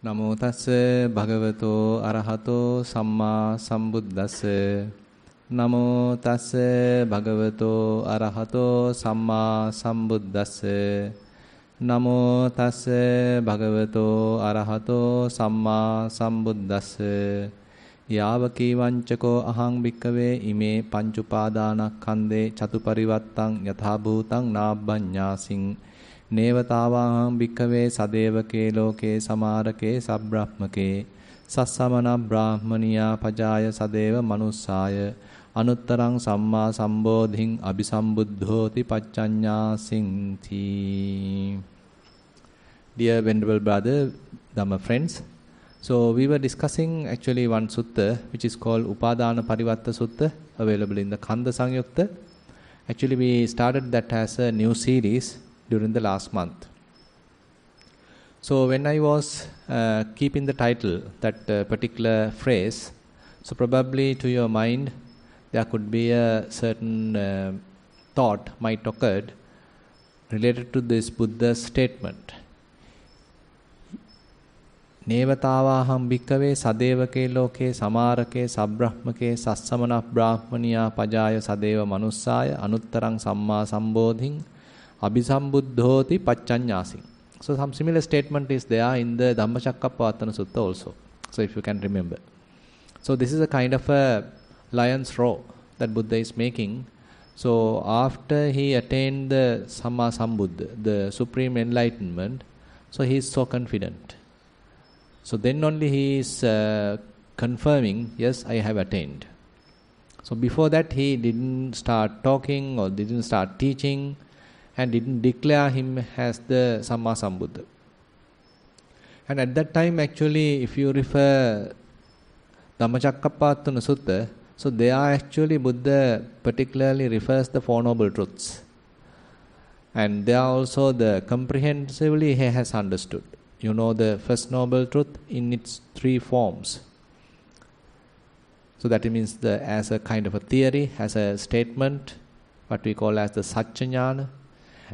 Namo tassa bhagavato arahato samma sambuddhassa. Namo tassa bhagavato arahato samma sambuddhassa. Namo tassa bhagavato arahato samma sambuddhassa. Yāvaki vañcako ahang bhikkave ime panchupadana khande chatu-parivattang yatha bhutang nābbaññāsiṃ Nevatavahang bhikkave sadevake loke samarake sabbrahmake sassamana brahmaniya pajaya sadeva manussaya anuttarang samma sambodhiṃ abhisambuddhoti paccanyāsiṃ. Dear venerable brother, Dhamma friends, so we were discussing actually one sutta which is called Upadana Parivatta Sutta, available in the Khanda Samyukta. Actually we started that as a new series during the last month. So when I was keeping the title, that particular phrase, so probably to your mind there could be a certain thought might occurred related to this Buddha's statement. Nevatavaham bhikkave sadevake loke samarake sabbrahmake sassamana brahmaniya pajaya sadeva manussaya anuttarang samma sambodhiṃ abhisambuddhoti paccanyāsiṃ. So some similar statement is there in the Dhammacakkappavattana Sutta also. So if you can remember. So this is a kind of a lion's roar that Buddha is making. So after he attained the Samma Sambuddha, the supreme enlightenment, so he is so confident. So then only he is confirming, yes, I have attained. So before that he didn't start talking or didn't start teaching and didn't declare him as the Samma Sambuddha. And at that time actually if you refer Dhammacakkappavattana Sutta, so there actually Buddha particularly refers the Four Noble Truths. And there also the comprehensively he has understood. You know the First Noble Truth in its three forms. So that means as a kind of a theory, as a statement, what we call as the Satchajnana,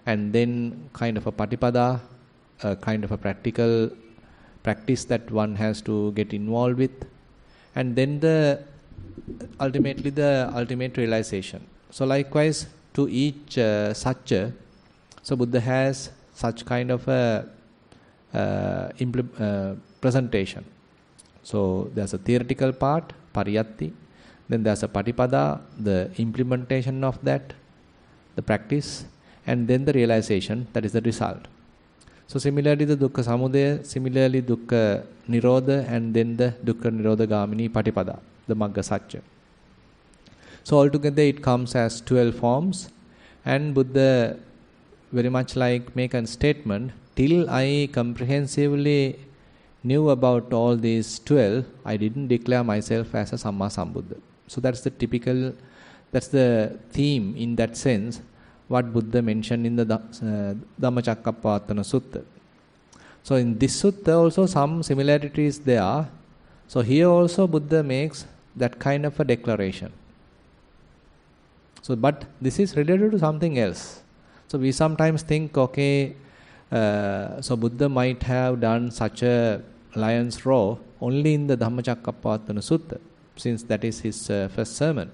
and then kind of a Patipada, a kind of a practical practice that one has to get involved with, and then ultimately the ultimate realization. So likewise to each Satcha, so Buddha has such kind of a presentation. So there's a theoretical part, pariyatti, then there's a patipada, the implementation of that, the practice, and then the realization, that is the result. So similarly the dukkha samudaya, similarly dukkha nirodha, and then the dukkha nirodha gamini patipada, the magga satcha. So altogether it comes as 12 forms, and Buddha very much like make a statement, till I comprehensively knew about all these 12, I didn't declare myself as a Samma Sambuddha. So that's the theme in that sense, what Buddha mentioned in the Dhammacakkappavattana Sutta. So in this Sutta also some similarities there. So here also Buddha makes that kind of a declaration. So but this is related to something else. So we sometimes think, okay, so Buddha might have done such a lion's roar only in the Dhammacakkappavattana Sutta, since that is his first sermon.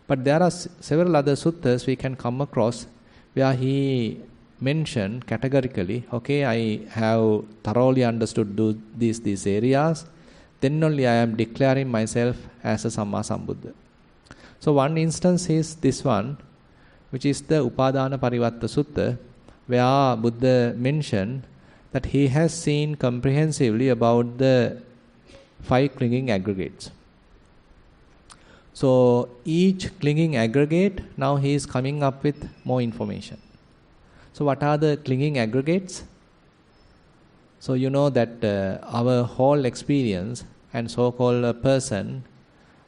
But there are several other suttas we can come across where he mentioned categorically, okay, I have thoroughly understood these areas, then only I am declaring myself as a Samma Sambuddha. So one instance is this one, which is the Upadana Parivatta Sutta, where Buddha mentioned that he has seen comprehensively about the 5 clinging aggregates. So each clinging aggregate, now he is coming up with more information. So what are the clinging aggregates? So you know that our whole experience and so-called person,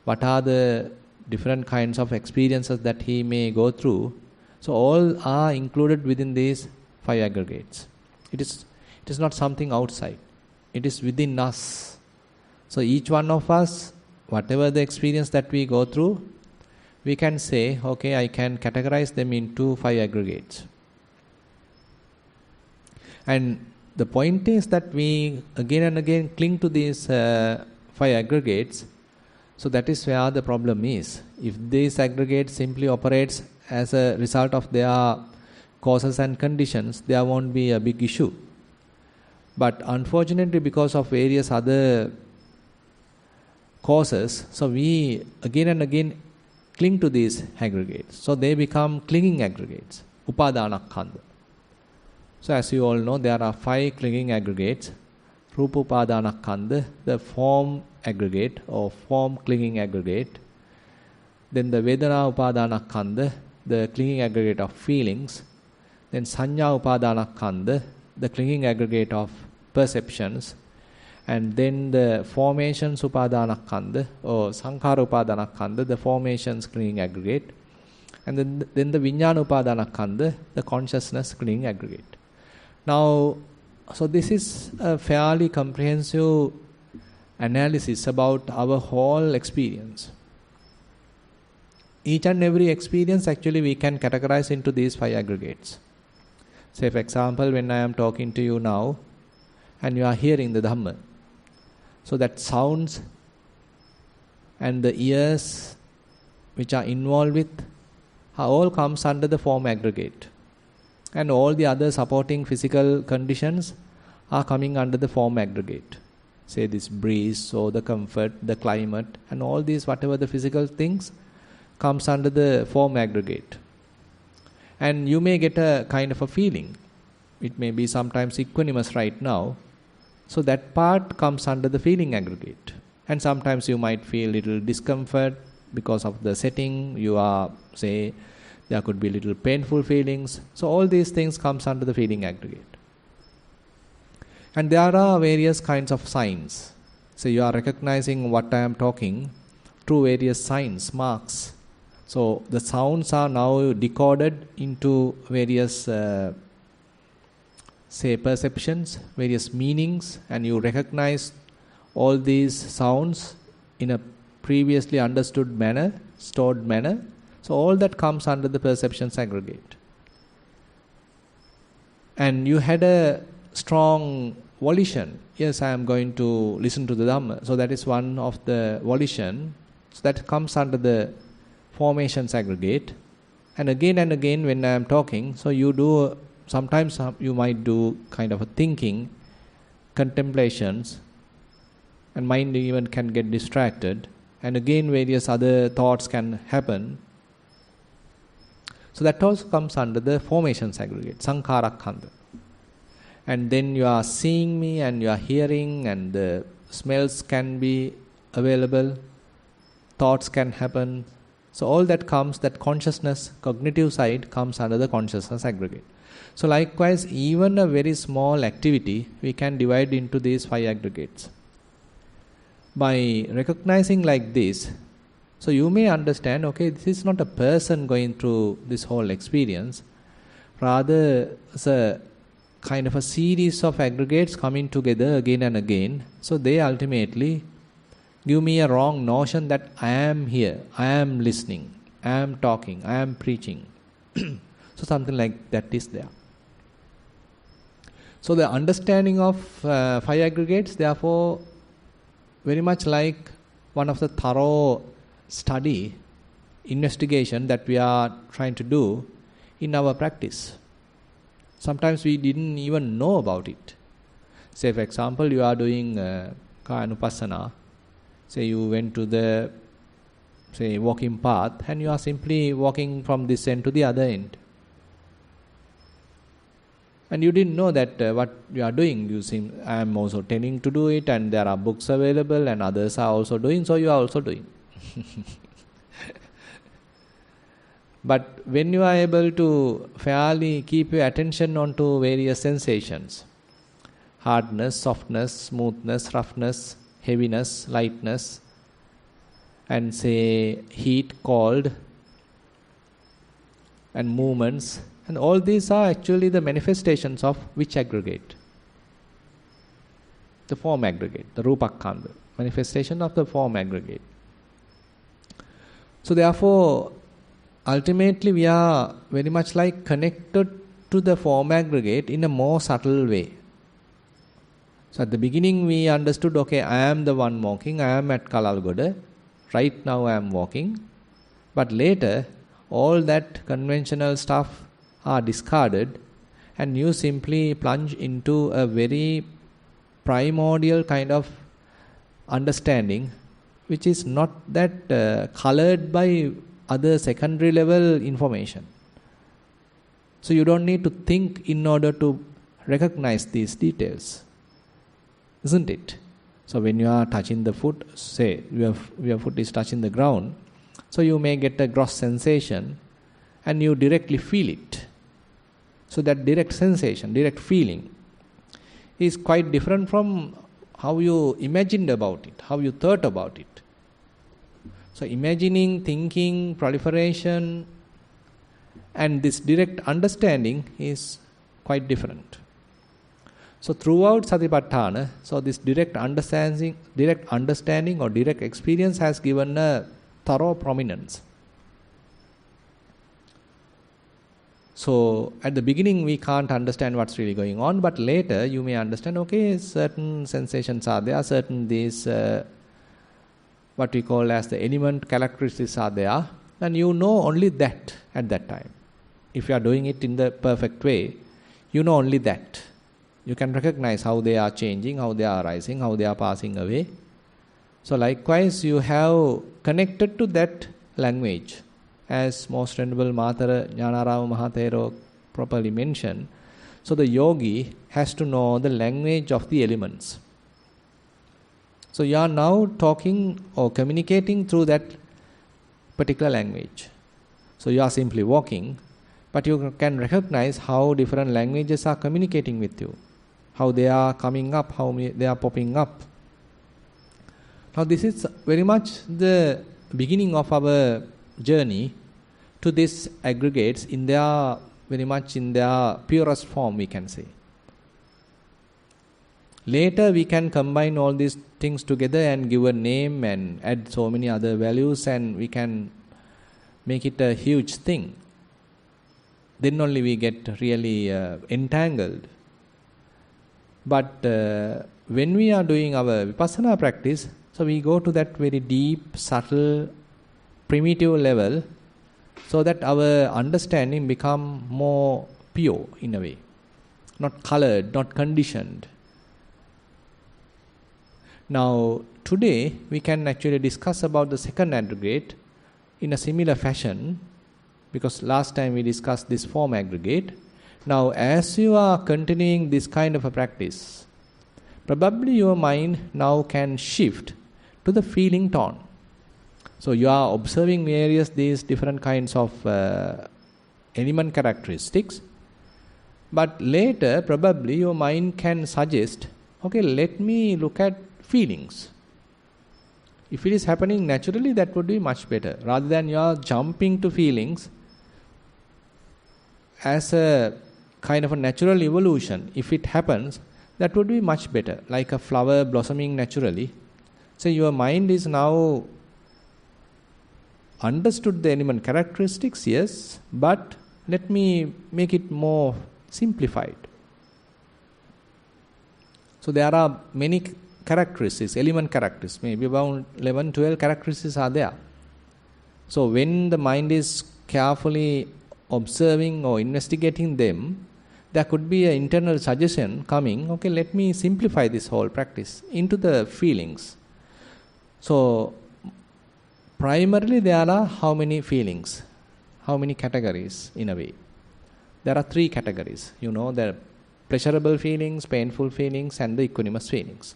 what are the different kinds of experiences that he may go through, so all are included within these 5 aggregates. It is not something outside. It is within us. So each one of us, whatever the experience that we go through, we can say, okay, I can categorize them into 5 aggregates. And the point is that we again and again cling to these five aggregates. So that is where the problem is. If these aggregates simply operates as a result of their causes and conditions, there won't be a big issue. But unfortunately, because of various other causes, so we again and again cling to these aggregates. So they become clinging aggregates, Upadana Khanda. So as you all know, there are five clinging aggregates. Rupa Upadana Khanda, the form aggregate or form clinging aggregate. Then the Vedana Upadana Khanda, the clinging aggregate of feelings. Then Sanya Upadana Khanda, the clinging aggregate of perceptions. And then the formations Upadana Khanda or Sankhara Upadana Khanda, the formations clinging aggregate. And then the Vijnana Upadana Khanda, the consciousness clinging aggregate. Now, so this is a fairly comprehensive analysis about our whole experience. Each and every experience actually we can categorize into these five aggregates. Say for example, when I am talking to you now and you are hearing the Dhamma, so that sounds and the ears which are involved with all comes under the form aggregate. And all the other supporting physical conditions are coming under the form aggregate. Say this breeze or the comfort, the climate, and all these whatever the physical things comes under the form aggregate. And you may get a kind of a feeling. It may be sometimes equanimous right now. So that part comes under the feeling aggregate. And sometimes you might feel little discomfort because of the setting. You are, say, there could be little painful feelings. So all these things comes under the feeling aggregate. And there are various kinds of signs. So you are recognizing what I am talking through various signs, marks. So the sounds are now decoded into various, say, perceptions, various meanings, and you recognize all these sounds in a previously understood manner, stored manner. So all that comes under the perceptions aggregate. And you had a strong volition. Yes, I am going to listen to the Dhamma. So that is one of the volition. So that comes under the formations aggregate. And again when I am talking, so you do, sometimes you might do kind of a thinking, contemplations, and mind even can get distracted. And again various other thoughts can happen. So that also comes under the formations aggregate, Sankhara Khanda. And then you are seeing me and you are hearing, and the smells can be available, thoughts can happen. So all that comes, that consciousness, cognitive side comes under the consciousness aggregate. So likewise, even a very small activity, we can divide into these five aggregates. By recognizing like this, so you may understand, okay, this is not a person going through this whole experience. Rather, it's a kind of a series of aggregates coming together again and again. So they ultimately give me a wrong notion that I am here, I am listening, I am talking, I am preaching. So something like that is there. So the understanding of five aggregates, therefore, very much like one of the thorough study, investigation that we are trying to do in our practice. Sometimes we didn't even know about it. Say for example, you are doing Vipassana. Say you went to the, say, walking path, and you are simply walking from this end to the other end. And you didn't know that what you are doing. You seem, I am also tending to do it, and there are books available, and others are also doing, so you are also doing. But when you are able to fairly keep your attention onto various sensations, hardness, softness, smoothness, roughness, heaviness, lightness, and say heat, cold, and movements, and all these are actually the manifestations of which aggregate? The form aggregate, the Rupakkanda, manifestation of the form aggregate. So therefore, ultimately we are very much like connected to the form aggregate in a more subtle way. So at the beginning we understood, okay, I am the one walking, I am at Kalalgoda, right now I am walking. But later, all that conventional stuff are discarded and you simply plunge into a very primordial kind of understanding, which is not that colored by other secondary level information. So you don't need to think in order to recognize these details, isn't it? So when you are touching the foot, say your foot is touching the ground, so you may get a gross sensation and you directly feel it. So that direct sensation, direct feeling is quite different from how you imagined about it, how you thought about it. So imagining, thinking, proliferation, and this direct understanding is quite different. So throughout Satipatthana, so this direct understanding or direct experience has given a thorough prominence. So at the beginning we can't understand what's really going on, but later you may understand, okay, certain sensations are there, certain these what we call as the element characteristics are there, and you know only that at that time. If you are doing it in the perfect way, you know only that. You can recognize how they are changing, how they are arising, how they are passing away. So likewise, you have connected to that language. As Most Venerable Matara Jnanarama Thero properly mentioned, so the yogi has to know the language of the elements. So you are now talking or communicating through that particular language. So you are simply walking, but you can recognize how different languages are communicating with you, how they are coming up, how they are popping up. Now this is very much the beginning of our journey to these aggregates in their very much in their purest form, we can say. Later we can combine all these things together and give a name and add so many other values, and we can make it a huge thing. Then only we get really entangled. But when we are doing our Vipassana practice, so we go to that very deep, subtle, primitive level, so that our understanding become more pure in a way, not colored, not conditioned. Now today we can actually discuss about the second aggregate in a similar fashion, because last time we discussed this form aggregate. Now as you are continuing this kind of a practice, probably your mind now can shift to the feeling tone. So you are observing these different kinds of element characteristics, but later probably your mind can suggest, okay, let me look at feelings. If it is happening naturally, that would be much better, rather than you are jumping to feelings as a kind of a natural evolution. If it happens, that would be much better, like a flower blossoming naturally. So your mind is now understood the element characteristics, yes, but let me make it more simplified. So there are many characteristics, element characteristics, maybe about 11, 12 characteristics are there. So when the mind is carefully observing or investigating them, there could be an internal suggestion coming, okay, let me simplify this whole practice into the feelings. So primarily there are how many feelings, how many categories in a way? There are 3 categories, there are pleasurable feelings, painful feelings, and the equanimous feelings.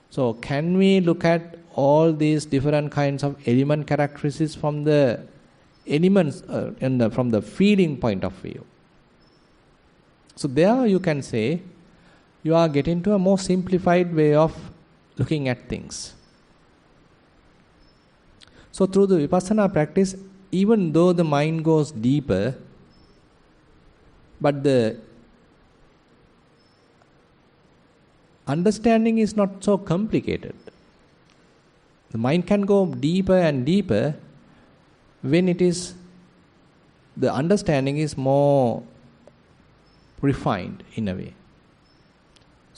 So can we look at all these different kinds of element characteristics from the elements from the feeling point of view? So there you can say you are getting to a more simplified way of looking at things. So through the Vipassana practice, even though the mind goes deeper, but the understanding is not so complicated. The mind can go deeper and deeper when the understanding is more refined in a way.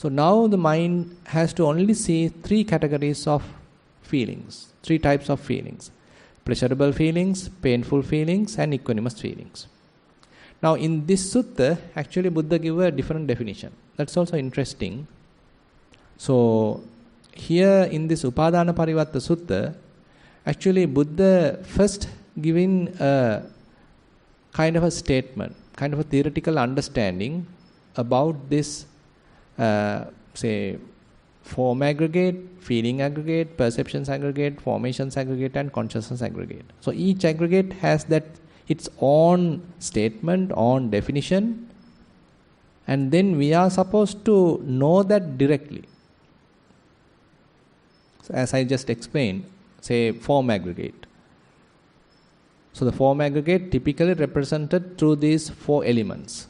So now the mind has to only see three categories of feelings, three types of feelings: pleasurable feelings, painful feelings, and equanimous feelings. Now in this sutta, actually Buddha gave a different definition. That's also interesting. So here in this Upadana Parivatta Sutta, actually Buddha first giving a kind of a statement, kind of a theoretical understanding about this, say, form aggregate, feeling aggregate, perceptions aggregate, formations aggregate, and consciousness aggregate. So each aggregate has that its own statement, own definition, and then we are supposed to know that directly. So as I just explained, say form aggregate. So the form aggregate typically represented through these four elements.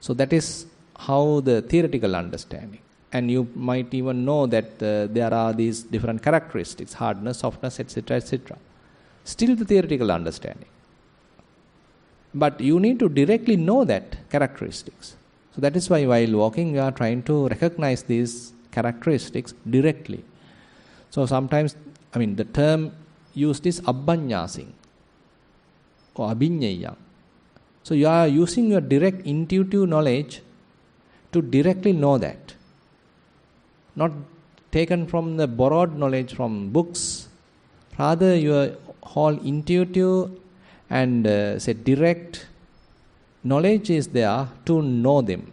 So that is how the theoretical understanding. And you might even know that there are these different characteristics, hardness, softness, etc., etc. Still the theoretical understanding. But you need to directly know that characteristics. So that is why while walking you are trying to recognize these characteristics directly. So sometimes, the term used is abhanyasing or abhinyaya. So you are using your direct intuitive knowledge to directly know that. Not taken from the borrowed knowledge from books, rather your whole intuitive and say direct knowledge is there to know them.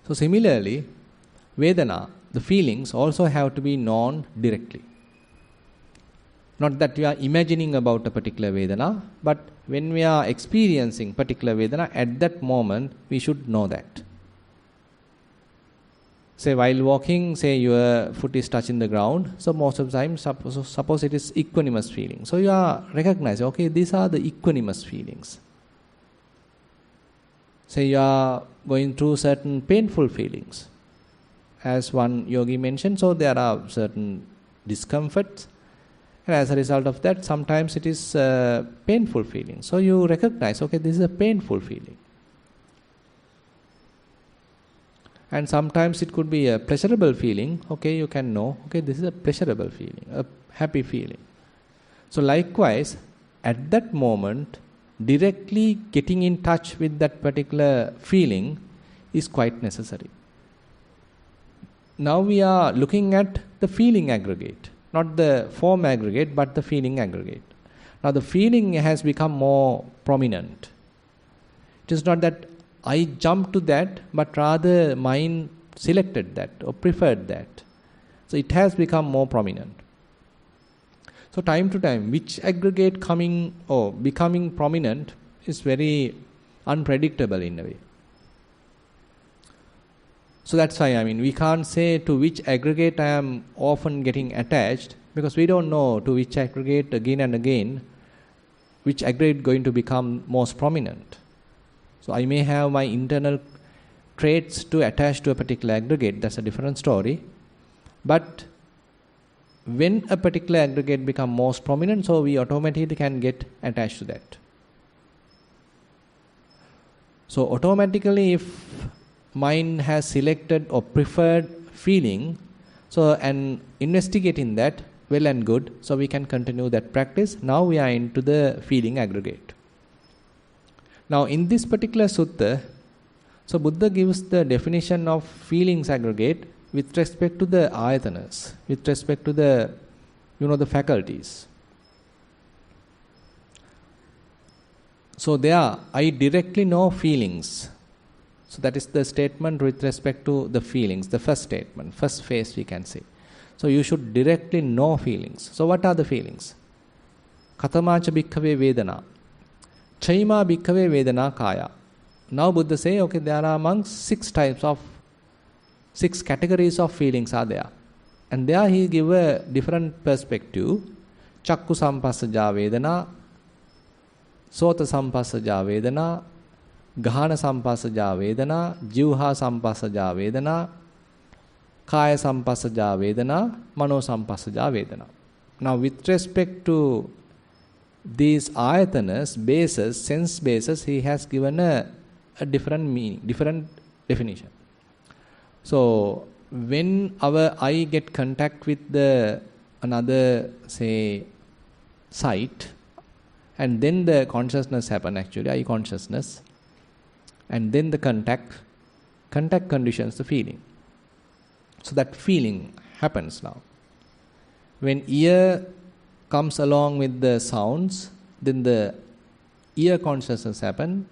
So similarly, Vedana, the feelings also have to be known directly. Not that we are imagining about a particular Vedana, but when we are experiencing particular Vedana, at that moment we should know that. Say while walking, say your foot is touching the ground, so most of the time suppose it is equanimous feeling. So you are recognizing, okay, these are the equanimous feelings. Say you are going through certain painful feelings. As one yogi mentioned, so there are certain discomforts, and as a result of that, sometimes it is painful feeling. So you recognize, okay, this is a painful feeling. And sometimes it could be a pleasurable feeling. Okay, you can know, okay, this is a pleasurable feeling, a happy feeling. So likewise, at that moment, directly getting in touch with that particular feeling is quite necessary. Now we are looking at the feeling aggregate, not the form aggregate, but the feeling aggregate. Now the feeling has become more prominent. It is not that I jumped to that, but rather mind selected that or preferred that. So it has become more prominent. So time to time, which aggregate coming or becoming prominent is very unpredictable in a way. So that's why, we can't say to which aggregate I am often getting attached, because we don't know to which aggregate again and again, which aggregate going to become most prominent. So I may have my internal traits to attach to a particular aggregate, that's a different story. But when a particular aggregate become most prominent, so we automatically can get attached to that. So automatically if mind has selected or preferred feeling, so and investigating that, well and good, so we can continue that practice. Now we are into the feeling aggregate. Now in this particular sutta, so Buddha gives the definition of feelings aggregate with respect to the ayatanas, with respect to the, the faculties. So there, I directly know feelings. So that is the statement with respect to the feelings, the first statement, first phase we can say. So you should directly know feelings. So what are the feelings? Katamacha bhikkhave vedana. Chaima bhikkhave vedana kaya. Now Buddha say, okay, there are amongst 6 categories of feelings are there. And there he give a different perspective. Chakku sampassaja vedana, sota sampassaja vedana, Gahana sampassaja vedana, Jivha sampassaja vedana, Kaya sampassaja vedana, Mano sampassaja vedana. Now with respect to these ayatanas, bases, sense bases, he has given a a different meaning, different definition. So when our eye get contact with the another, say, sight, and then the consciousness happen, actually eye consciousness, and then the contact conditions the feeling. So that feeling happens now. When ear comes along with the sounds, then the ear consciousness happen.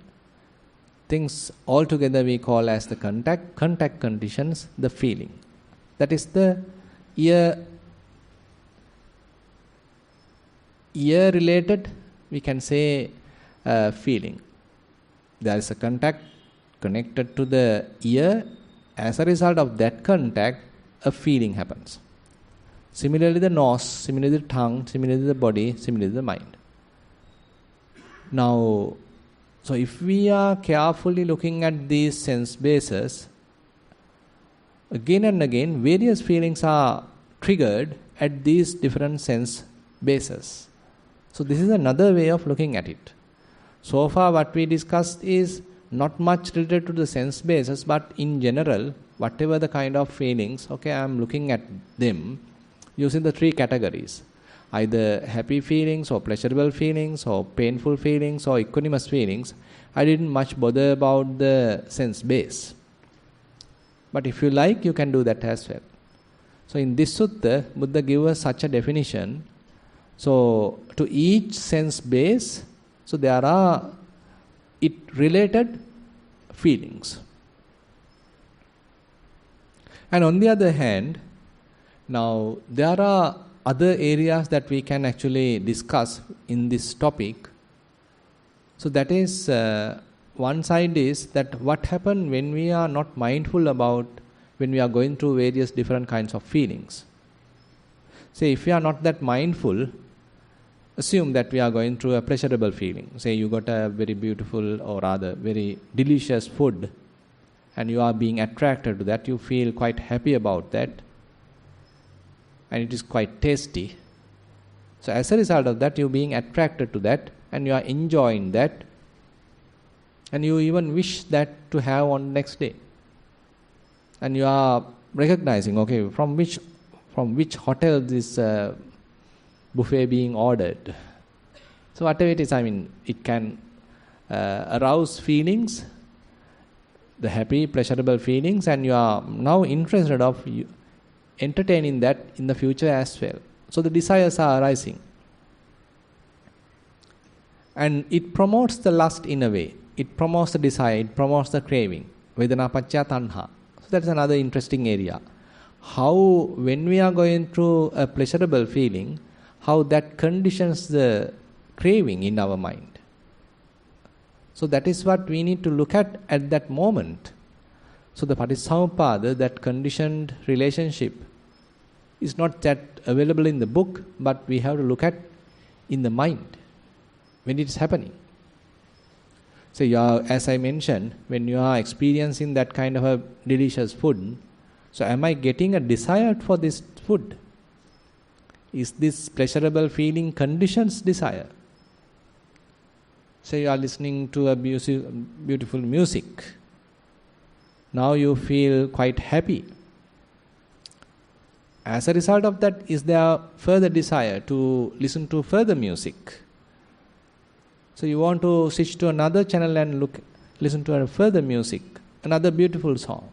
Things altogether we call as the contact conditions the feeling. That is the ear related, we can say, feeling. There is a contact connected to the ear. As a result of that contact, a feeling happens. Similarly the nose, similarly the tongue, similarly the body, similarly the mind. Now, so if we are carefully looking at these sense bases, again and again various feelings are triggered at these different sense bases. So this is another way of looking at it. So far what we discussed is not much related to the sense bases, but in general, whatever the kind of feelings, okay, I am looking at them using the three categories. Either happy feelings or pleasurable feelings or painful feelings or equanimous feelings. I didn't much bother about the sense base. But if you like, you can do that as well. So in this sutta, Buddha gives us such a definition. So to each sense base, so there are it related feelings. And on the other hand, now there are other areas that we can actually discuss in this topic. So that is, one side is that what happens when we are not mindful about, when we are going through various different kinds of feelings. Say if we are not that mindful, assume that we are going through a pleasurable feeling. Say you got a very beautiful or rather very delicious food and you are being attracted to that, you feel quite happy about that. And it is quite tasty. So as a result of that, you are being attracted to that and you are enjoying that, and you even wish that to have on next day. And you are recognizing, okay, from which hotel this buffet being ordered. So whatever it is, I mean, it can arouse feelings, the happy, pleasurable feelings, and you are now interested of entertaining that in the future as well. So the desires are arising. And it promotes the lust in a way. It promotes the desire, it promotes the craving. Vedana paccaya tanha. So that's another interesting area. How, when we are going through a pleasurable feeling, how that conditions the craving in our mind. So that is what we need to look at that moment. So the Patissamuppada, that conditioned relationship, is not that available in the book, but we have to look at in the mind when it is happening. So you are, as I mentioned, when you are experiencing that kind of a delicious food, so am I getting a desire for this food? Is this pleasurable feeling conditions desire? Say you are listening to a beautiful music. Now you feel quite happy. As a result of that, is there further desire to listen to further music? So you want to switch to another channel and listen to a further music, another beautiful song.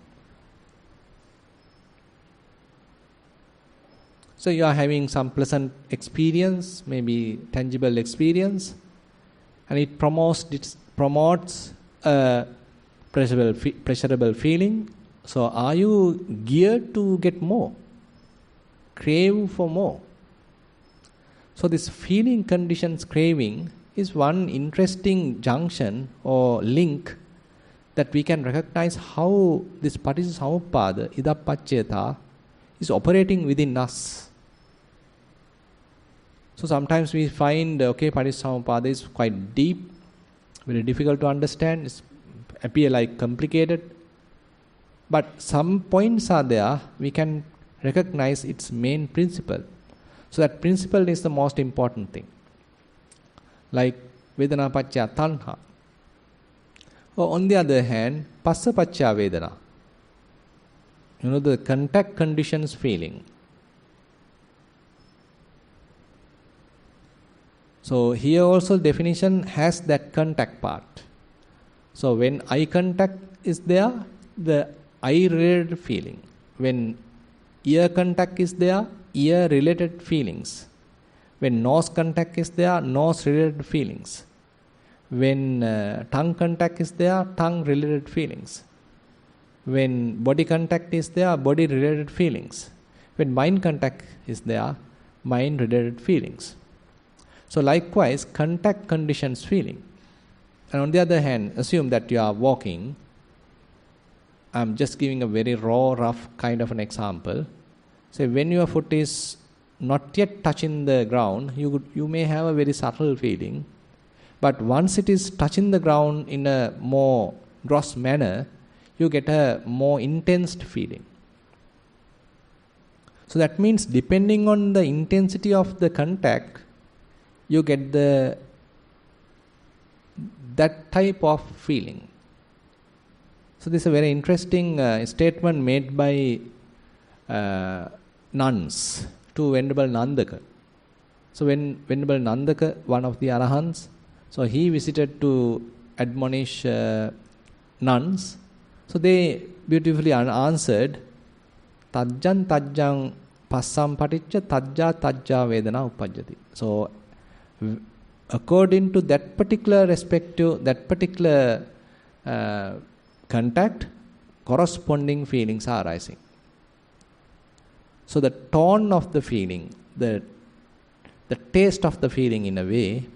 So you are having some pleasant experience, maybe tangible experience, and it promotes a pleasurable feeling. So are you geared to get more? Crave for more? So this feeling conditions craving is one interesting junction or link that we can recognize how this Patissamuppada, Idappaccheta, is operating within us. So sometimes we find, okay, Patissamuppada is quite deep, very difficult to understand, it appear like complicated. But some points are there, we can recognize its main principle. So that principle is the most important thing. Like Vedana paccaya tanha. Or on the other hand, passa pacca vedana. The contact conditions feeling. So here also definition has that contact part. So when eye contact is there, the eye related feeling. When ear contact is there, ear related feelings. When nose contact is there, nose related feelings. When tongue contact is there, tongue related feelings. When body contact is there, body related feelings. When mind contact is there, mind related feelings. So likewise, contact conditions feeling. And on the other hand, assume that you are walking. I'm just giving a very raw, rough kind of an example. Say when your foot is not yet touching the ground, you may have a very subtle feeling. But once it is touching the ground in a more gross manner, you get a more intense feeling. So that means depending on the intensity of the contact, you get that type of feeling. So this is a very interesting statement made by nuns to Venerable Nandaka. So when Venerable Nandaka, one of the Arahants, so he visited to admonish nuns. So they beautifully answered, Tajjan tajjang passam paticca tajja tajja vedana upajjati. So according to that particular respective, that particular contact, corresponding feelings are arising. So the tone of the feeling, the taste of the feeling in a way,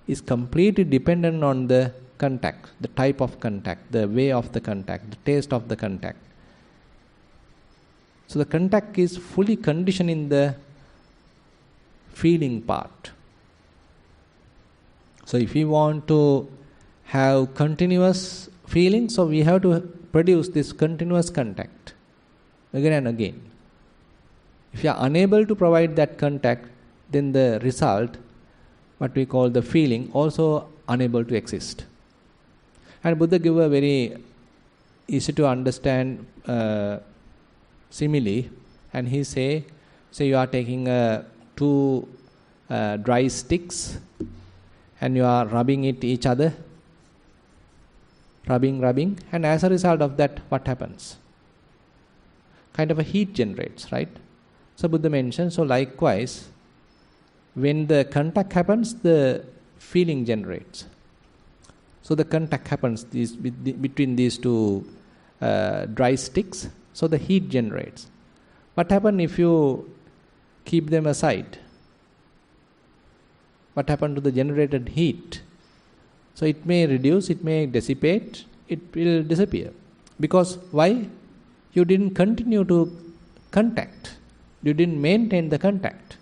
is completely dependent on the contact, the type of contact, the way of the contact, the taste of the contact. So the contact is fully conditioned in the feeling part. So if we want to have continuous feeling, so we have to produce this continuous contact again and again. If you are unable to provide that contact, then the result, what we call the feeling, also unable to exist. And Buddha give a very easy to understand simile, and he say you are taking two dry sticks and you are rubbing it each other, rubbing, and as a result of that, what happens? Kind of a heat generates, right? So Buddha mentions, so likewise, when the contact happens, the feeling generates. So the contact happens between these two dry sticks, so the heat generates. What happens if you keep them aside? What happens to the generated heat? So it may reduce, it may dissipate, it will disappear. Because why? You didn't continue to contact. You didn't maintain the contact.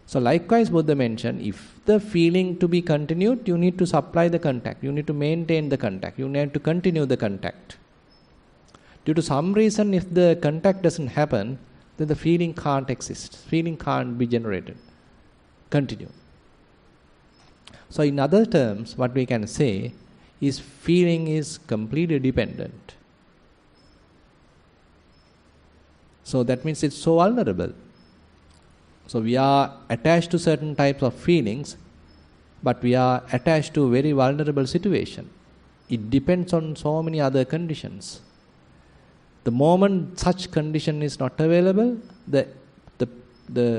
So likewise, Buddha mentioned, if the feeling to be continued, you need to supply the contact. You need to maintain the contact. You need to continue the contact. Due to some reason, if the contact doesn't happen, then the feeling can't exist. Feeling can't be generated. Continue. So in other terms, what we can say is feeling is completely dependent. So that means it's so vulnerable. So we are attached to certain types of feelings, but we are attached to very vulnerable situation. It depends on so many other conditions. The moment such condition is not available, the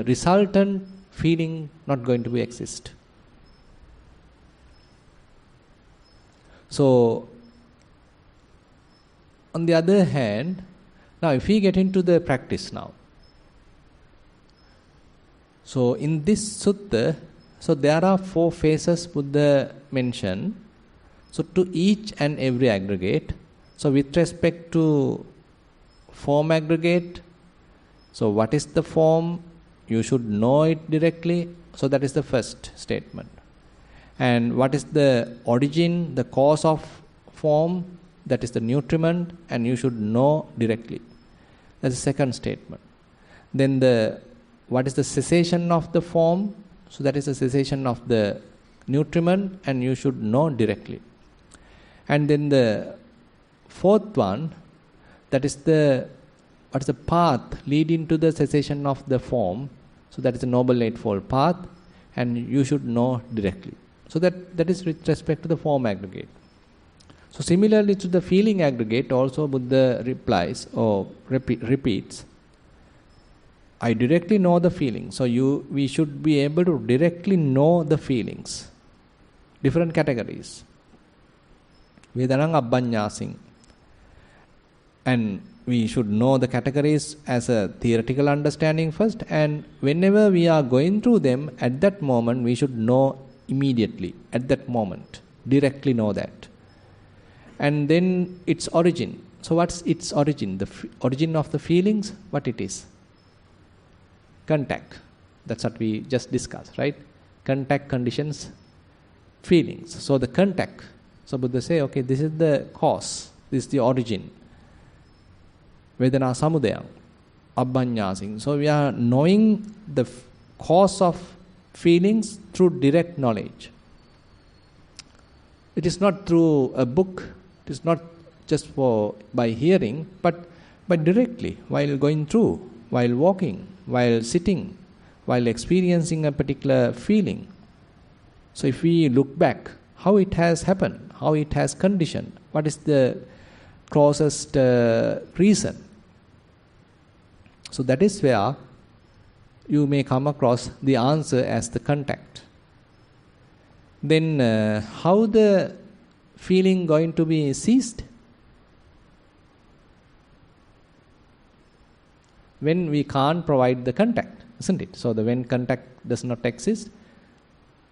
resultant feeling not going to exist. So on the other hand, now if we get into the practice now. So in this sutta, so there are 4 phases Buddha mentioned. So to each and every aggregate, so with respect to form aggregate, so what is the form? You should know it directly. So that is the first statement. And what is the origin, the cause of form? That is the nutriment, and you should know directly. That's the second statement. Then what is the cessation of the form? So that is the cessation of the nutriment, and you should know directly. And then the fourth one, that is what is the path leading to the cessation of the form. So that is the Noble Eightfold Path, and you should know directly. So that is with respect to the form aggregate. So similarly to the feeling aggregate, also Buddha replies or repeats, I directly know the feelings. So we should be able to directly know the feelings. Different categories. Vedanang Abhanyasing. And we should know the categories as a theoretical understanding first, and whenever we are going through them, at that moment we should know immediately, at that moment, directly know that. And then its origin. So what's its origin? The origin of the feelings, what it is? Contact. That's what we just discussed, right? Contact conditions, feelings. So the contact. So Buddha say, okay, this is the cause, this is the origin. Vedana samudaya, abhanyasing. So we are knowing the cause of feelings through direct knowledge. It is not through a book, it is not just by hearing, but directly, while going through, while walking, while sitting, while experiencing a particular feeling. So if we look back, how it has happened, how it has conditioned, what is the closest reason. So that is where you may come across the answer as the contact. Then how the feeling going to be ceased? When we can't provide the contact, isn't it? So when contact does not exist,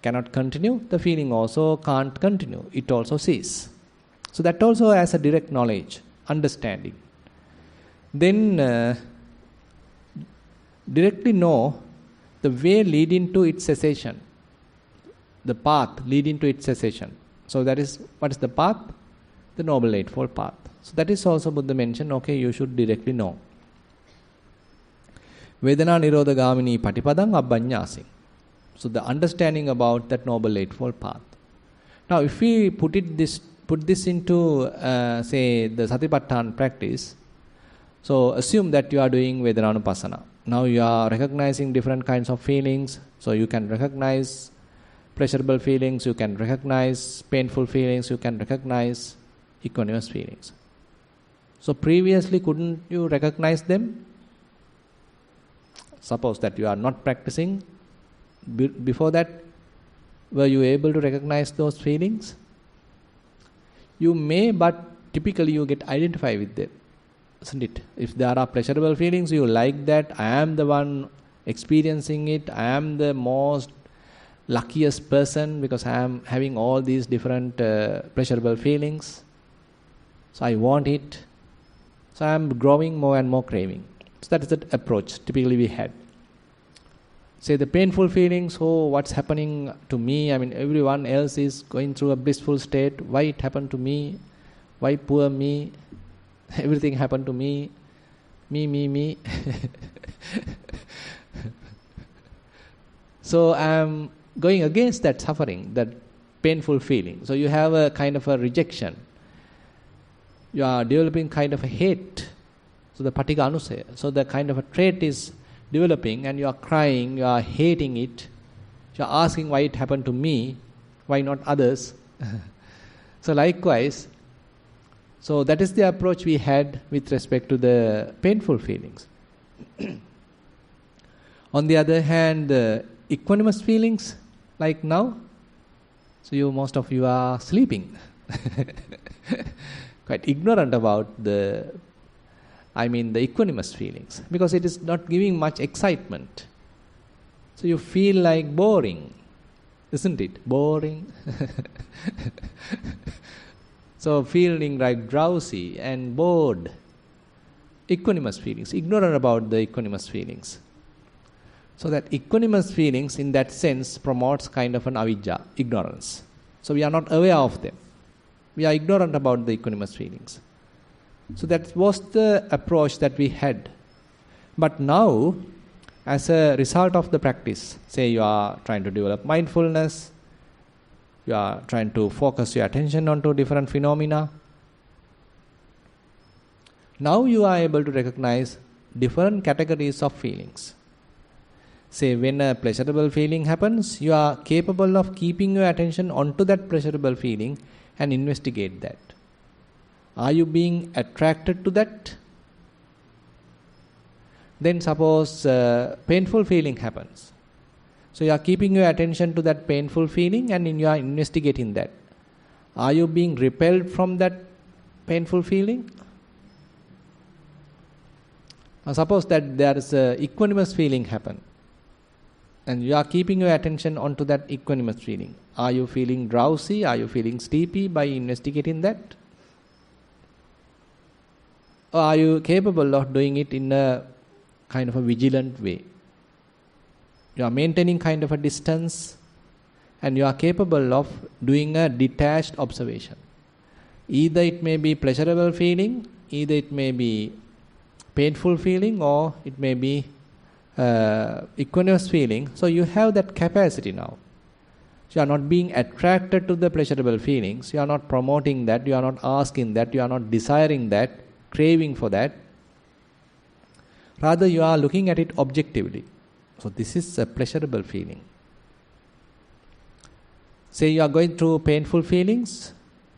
cannot continue, the feeling also can't continue. It also ceases. So that also has a direct knowledge, understanding. Then directly know the way leading to its cessation, the path leading to its cessation. So that is, what is the path? The Noble Eightfold Path. So that is also Buddha mentioned, okay, you should directly know. Vedana Nirodha Gamini Patipadang Abhanyasing. So the understanding about that Noble Eightfold Path. Now if we put this into, say, the Satipatthana practice, so assume that you are doing Vedananupassana. Now you are recognizing different kinds of feelings. So you can recognize pleasurable feelings, you can recognize painful feelings, you can recognize equanimous feelings. So previously couldn't you recognize them? Suppose that you are not practicing. Before that, were you able to recognize those feelings? You may, but typically you get identified with them, isn't it? If there are pleasurable feelings, you like that. I am the one experiencing it. I am the most luckiest person because I am having all these different pleasurable feelings. So I want it. So I am growing more and more craving. So that is the approach typically we had. Say the painful feelings, oh, what's happening to me? I mean, everyone else is going through a blissful state. Why it happened to me? Why poor me? Everything happened to me. Me. So I am going against that suffering, that painful feeling. So you have a kind of a rejection. You are developing kind of a hate. So the patika anusaya. So the kind of a trait is developing, and you are crying, you are hating it. You are asking why it happened to me, why not others. So likewise, so that is the approach we had with respect to the painful feelings. On the other hand, the equanimous feelings, like now, so most of you are sleeping. Quite ignorant about the equanimous feelings, because it is not giving much excitement. So you feel like boring, isn't it? Boring. So feeling like drowsy and bored. Equanimous feelings, ignorant about the equanimous feelings. So that equanimous feelings in that sense promotes kind of an avijja, ignorance. So we are not aware of them. We are ignorant about the equanimous feelings. So that was the approach that we had. But now, as a result of the practice, say you are trying to develop mindfulness, You are trying to focus your attention onto different phenomena. Now you are able to recognize different categories of feelings. Say when a pleasurable feeling happens, you are capable of keeping your attention onto that pleasurable feeling and investigate that. Are you being attracted to that? Then suppose painful feeling happens. So you are keeping your attention to that painful feeling and you are investigating that. Are you being repelled from that painful feeling? Now suppose that there is a equanimous feeling happen and you are keeping your attention onto that equanimous feeling. Are you feeling drowsy? Are you feeling sleepy by investigating that? Or are you capable of doing it in a kind of a vigilant way? You are maintaining kind of a distance and you are capable of doing a detached observation. Either it may be pleasurable feeling, either it may be painful feeling, or it may be equanimous feeling. So you have that capacity now. So you are not being attracted to the pleasurable feelings. You are not promoting that. You are not asking that. You are not desiring that, craving for that. Rather, you are looking at it objectively. So this is a pleasurable feeling. Say you are going through painful feelings.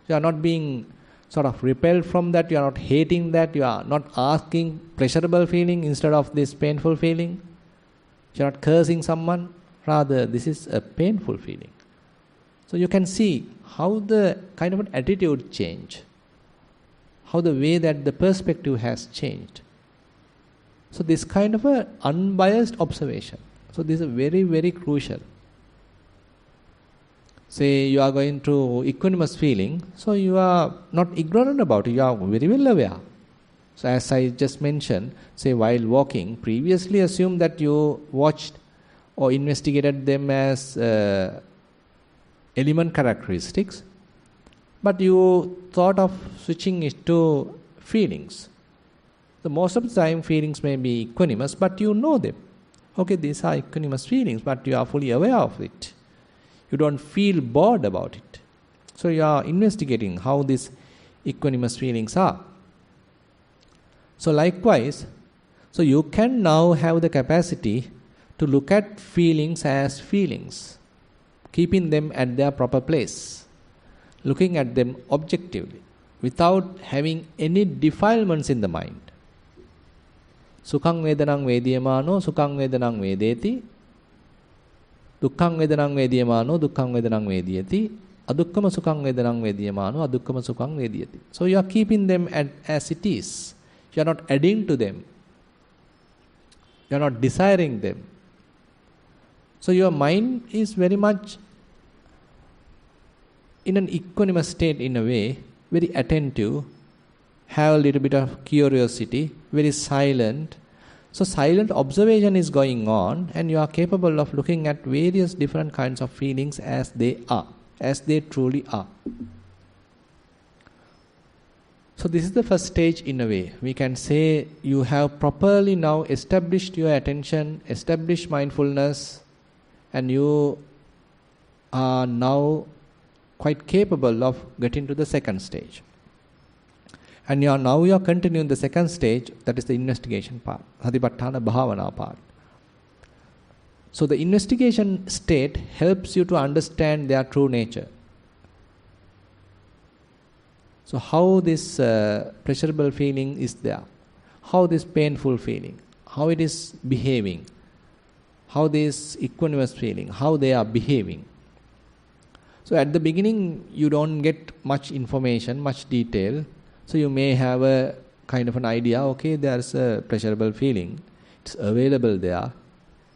You are not being sort of repelled from that. You are not hating that. You are not asking pleasurable feeling instead of this painful feeling. You are not cursing someone. Rather, this is a painful feeling. So you can see how the kind of an attitude change, how the way that the perspective has changed. So this kind of a unbiased observation. So this is very, very crucial. Say you are going through equanimous feeling, so you are not ignorant about it, you are very well aware. So as I just mentioned, say while walking, previously assume that you watched or investigated them as element characteristics, but you thought of switching it to feelings. So most of the time feelings may be equanimous, but you know them. Okay, these are equanimous feelings, but you are fully aware of it. You don't feel bored about it. So you are investigating how these equanimous feelings are. So likewise, so you can now have the capacity to look at feelings as feelings, keeping them at their proper place, looking at them objectively, without having any defilements in the mind. Sukhang vedanang vediyamano, sukhang vedanang vedeti, dukkhaṃ vedanang vediyamano, dukkhaṃ vedanang vediyati, adukkama sukhang vedanang vediyamano, adukkama sukhang vediyati. So you are keeping them as it is. You are not adding to them. You are not desiring them. So your mind is very much in an equanimous state in a way, very attentive, have a little bit of curiosity, very silent. So silent observation is going on and you are capable of looking at various different kinds of feelings as they are, as they truly are. So this is the first stage in a way. We can say you have properly now established your attention, established mindfulness, and you are now quite capable of getting to the second stage. And you are continuing the second stage, that is the investigation part, Satipatthana Bhavana part. So the investigation state helps you to understand their true nature. So how this pleasurable feeling is there, how this painful feeling, how it is behaving, how this equanimous feeling, how they are behaving. So at the beginning you don't get much information, much detail. So you may have a kind of an idea, okay, there's a pleasurable feeling, it's available there,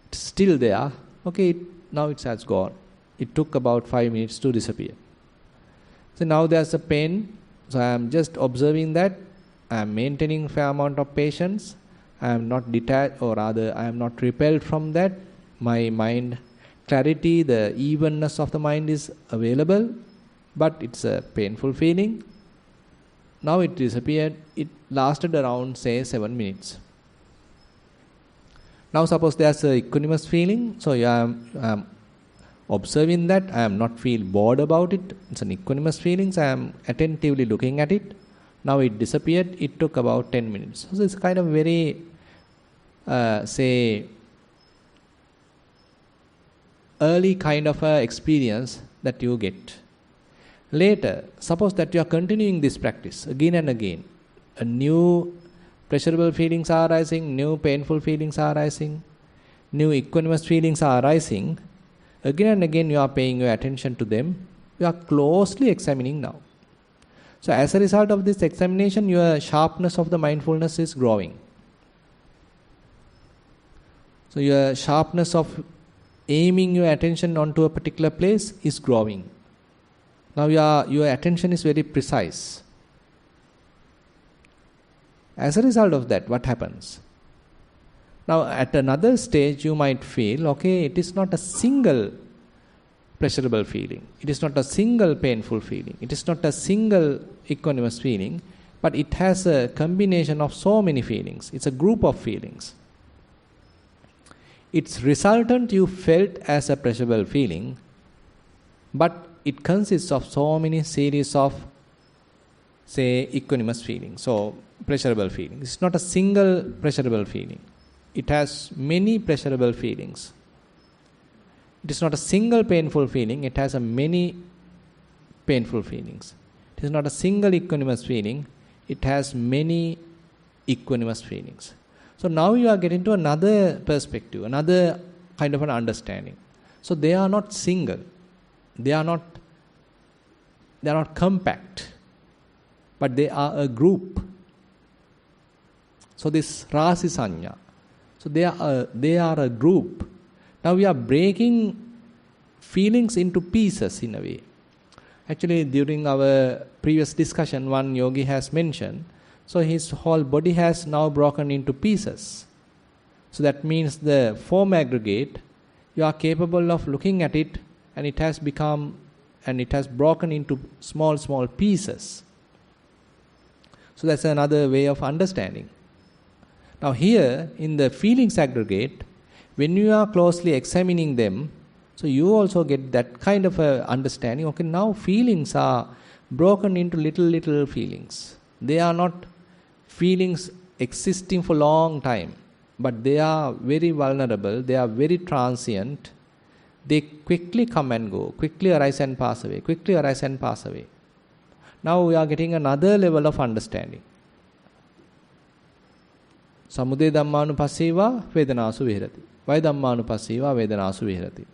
it's still there, okay, now it has gone. It took about 5 minutes to disappear. So now there's a pain, so I am just observing that, I am maintaining fair amount of patience, I am not detached, or rather I am not repelled from that. My mind clarity, the evenness of the mind is available, but it's a painful feeling. Now it disappeared. It lasted around, say, 7 minutes. Now suppose there's a equanimous feeling. So I am Observing that, I am not feel bored about it. It's an equanimous feelings. I am attentively looking at it. Now it disappeared. It took about 10 minutes. So it's kind of very, say, early kind of experience that you get. Later, suppose that you are continuing this practice again and again. A new pleasurable feelings are arising, new painful feelings are arising, new equanimous feelings are arising. Again and again you are paying your attention to them. You are closely examining now. So as a result of this examination, your sharpness of the mindfulness is growing. So your sharpness of aiming your attention onto a particular place is growing. Now your attention is very precise. As a result of that, what happens? Now at another stage you might feel, okay, it is not a single pleasurable feeling. It is not a single painful feeling. It is not a single equanimous feeling, but it has a combination of so many feelings. It's a group of feelings. Its resultant you felt as a pleasurable feeling, but it consists of so many series of, say, equanimous feelings, so pleasurable feelings. It's not a single pleasurable feeling. It has many pleasurable feelings. It is not a single painful feeling. It has a many painful feelings. It is not a single equanimous feeling. It has many equanimous feelings. So now you are getting to another perspective, another kind of an understanding. So they are not single. They are not compact, but they are a group. So this rasi sanya. So they are a group. Now we are breaking feelings into pieces in a way. Actually, during our previous discussion, one yogi has mentioned, so his whole body has now broken into pieces. So that means the form aggregate, you are capable of looking at it, and it has broken into small, small pieces. So that's another way of understanding. Now here, in the feelings aggregate, when you are closely examining them, so you also get that kind of a understanding. Okay, now feelings are broken into little feelings. They are not feelings existing for long time, but they are very vulnerable. They are very transient. They quickly come and go, quickly arise and pass away, quickly arise and pass away. Now we are getting another level of understanding. Samude dhammanupassīvā vedanāsu vihirati. Vaya dhammanupassīvā vedanāsu vihirati.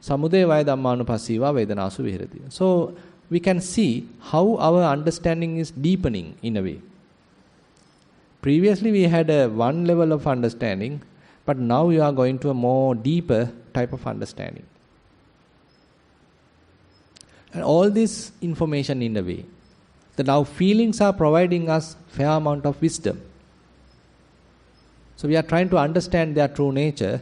Samude vaya dhammanupassīvā vedanāsu vihirati. So we can see how our understanding is deepening in a way. Previously we had one level of understanding, but now we are going to a more deeper type of understanding. And all this information in a way, that now feelings are providing us fair amount of wisdom. So we are trying to understand their true nature,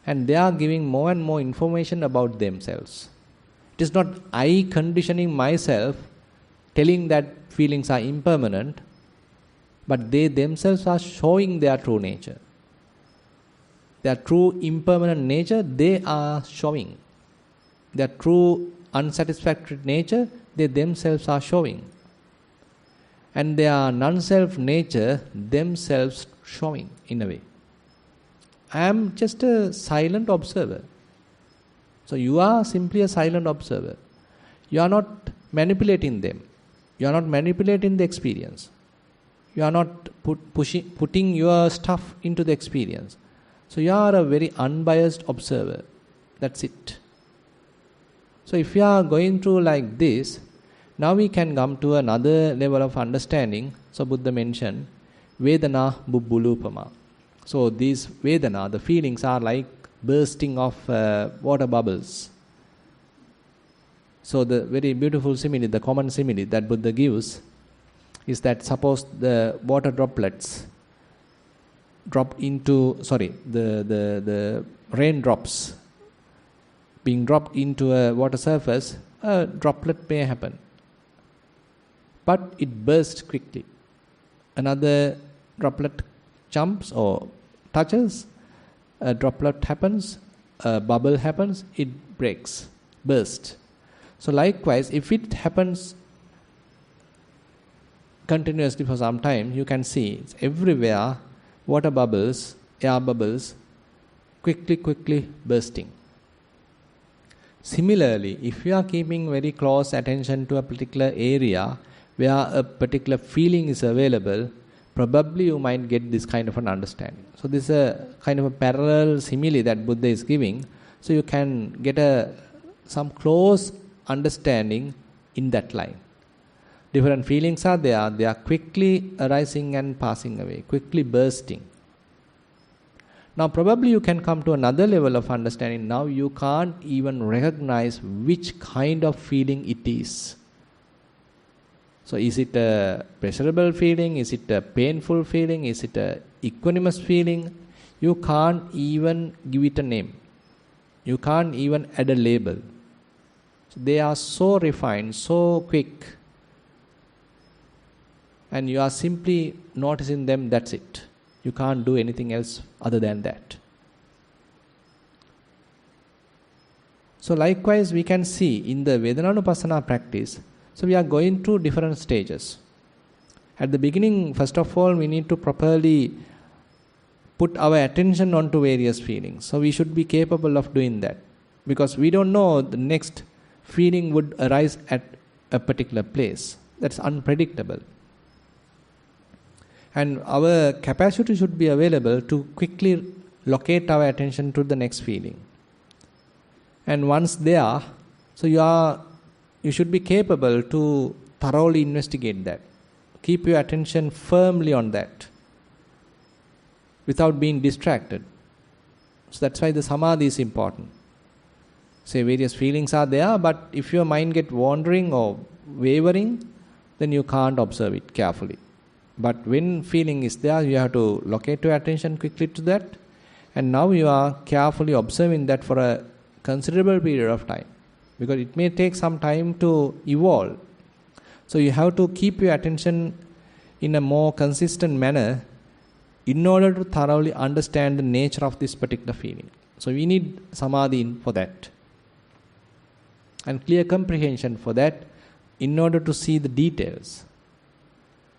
and they are giving more and more information about themselves. It is not I conditioning myself, telling that feelings are impermanent, but they themselves are showing their true nature. Their true impermanent nature, they are showing. Their true unsatisfactory nature, they themselves are showing. And their non-self nature, themselves showing in a way. I am just a silent observer. So you are simply a silent observer. You are not manipulating them. You are not manipulating the experience. You are not putting your stuff into the experience. So you are a very unbiased observer. That's it. So if you are going through like this, now we can come to another level of understanding. So Buddha mentioned Vedana bubbulupama. So these Vedana, the feelings are like bursting of water bubbles. So the very beautiful simile, the common simile that Buddha gives is that suppose the water droplets drop into, the raindrops being dropped into a water surface, a droplet may happen. But it bursts quickly. Another droplet jumps or touches, a droplet happens, a bubble happens, it breaks, bursts. So likewise, if it happens continuously for some time, you can see it's everywhere water bubbles, air bubbles, quickly bursting. Similarly, if you are keeping very close attention to a particular area where a particular feeling is available, probably you might get this kind of an understanding. So this is a kind of a parallel simile that Buddha is giving. So you can get some close understanding in that line. Different feelings are there. They are quickly arising and passing away, quickly bursting. Now probably you can come to another level of understanding. Now you can't even recognize which kind of feeling it is. So is it a pleasurable feeling? Is it a painful feeling? Is it a equanimous feeling? You can't even give it a name. You can't even add a label. So they are so refined, so quick. And you are simply noticing them, that's it. You can't do anything else other than that. So likewise we can see in the Vedananupassana practice, so we are going through different stages. At the beginning, first of all, we need to properly put our attention onto various feelings. So we should be capable of doing that. Because we don't know the next feeling would arise at a particular place. That's unpredictable. And our capacity should be available to quickly locate our attention to the next feeling. And once there, so you should be capable to thoroughly investigate that. Keep your attention firmly on that without being distracted. So that's why the samadhi is important. Say various feelings are there, but if your mind gets wandering or wavering, then you can't observe it carefully. But when feeling is there, you have to locate your attention quickly to that. And now you are carefully observing that for a considerable period of time. Because it may take some time to evolve. So you have to keep your attention in a more consistent manner in order to thoroughly understand the nature of this particular feeling. So we need samadhi for that. And clear comprehension for that in order to see the details.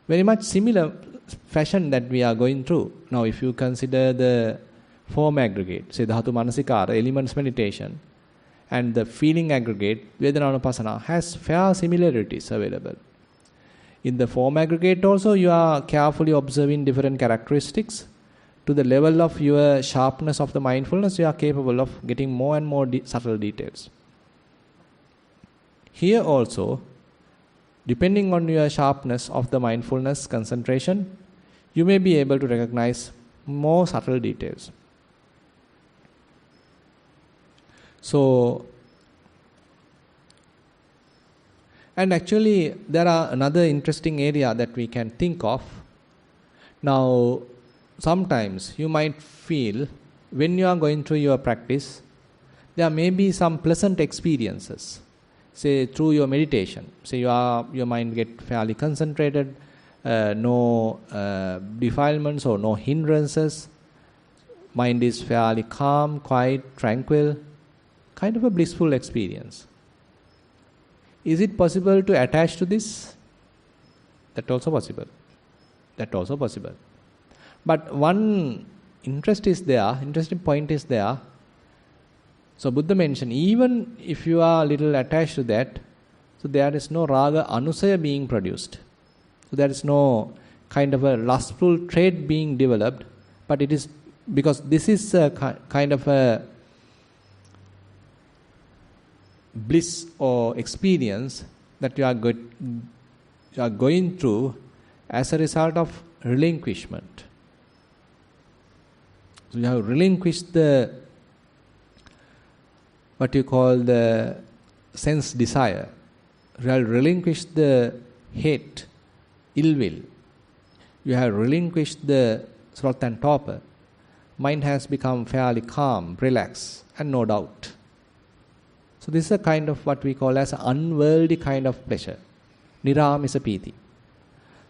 Very much similar fashion that we are going through. Now if you consider the form aggregate, say Dhatu Manasikara, elements meditation, and the feeling aggregate, Vedananupassana, has fair similarities available. In the form aggregate also, you are carefully observing different characteristics. To the level of your sharpness of the mindfulness, you are capable of getting more and more subtle details. Here also, depending on your sharpness of the mindfulness concentration, you may be able to recognize more subtle details. So, and actually there are another interesting area that we can think of. Now, sometimes you might feel when you are going through your practice, there may be some pleasant experiences. Say through your meditation, say your mind get fairly concentrated, no defilements or no hindrances, mind is fairly calm, quiet, tranquil, kind of a blissful experience. Is it possible to attach to this? That also possible. But one interesting point is there. So Buddha mentioned, even if you are a little attached to that, so there is no raga anusaya being produced. So there is no kind of a lustful trait being developed, but it is because this is a kind of a bliss or experience that you are going through as a result of relinquishment. So you have relinquished the what you call the sense desire. You have relinquished the hate, ill will. You have relinquished the sloth and torpor. Mind has become fairly calm, relaxed, and no doubt. So this is a kind of what we call as an unworldly kind of pleasure. Niramisa piti.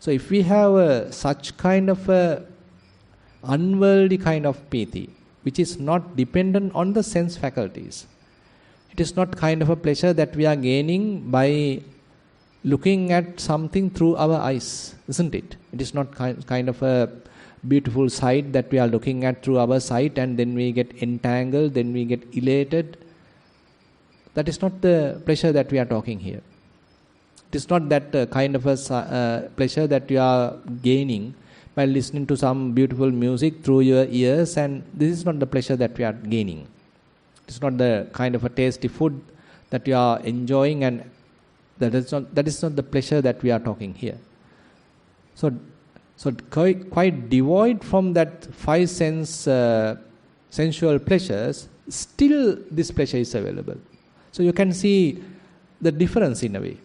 So if we have such kind of a unworldly kind of piti, which is not dependent on the sense faculties, It is not kind of a pleasure that we are gaining by looking at something through our eyes, isn't it? It is not kind of a beautiful sight that we are looking at through our sight and then we get entangled, then we get elated. That is not the pleasure that we are talking here. It is not that kind of a pleasure that you are gaining by listening to some beautiful music through your ears, and this is not the pleasure that we are gaining. It is not the kind of a tasty food that you are enjoying, and that is not the pleasure that we are talking here. So quite devoid from that five sensual pleasures, still this pleasure is available. So you can see the difference in a way.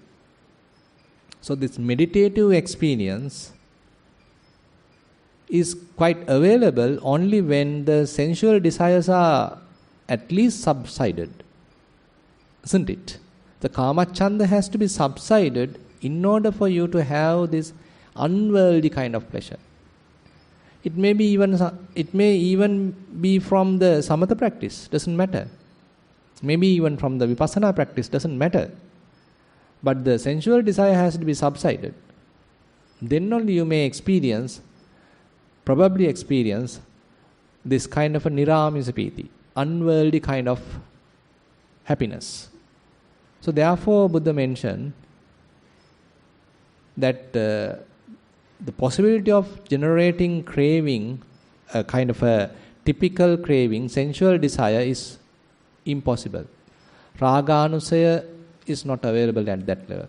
So this meditative experience is quite available only when the sensual desires are at least subsided, isn't it? The Kamachanda has to be subsided in order for you to have this unworldly kind of pleasure. It may even be from the samatha practice, doesn't matter. Maybe even from the Vipassana practice, doesn't matter. But the sensual desire has to be subsided. Then only you may probably experience this kind of a niramisapiti, unworldly kind of happiness. So therefore Buddha mentioned that the possibility of generating craving, a kind of a typical craving, sensual desire, is impossible. Raganusaya is not available at that level.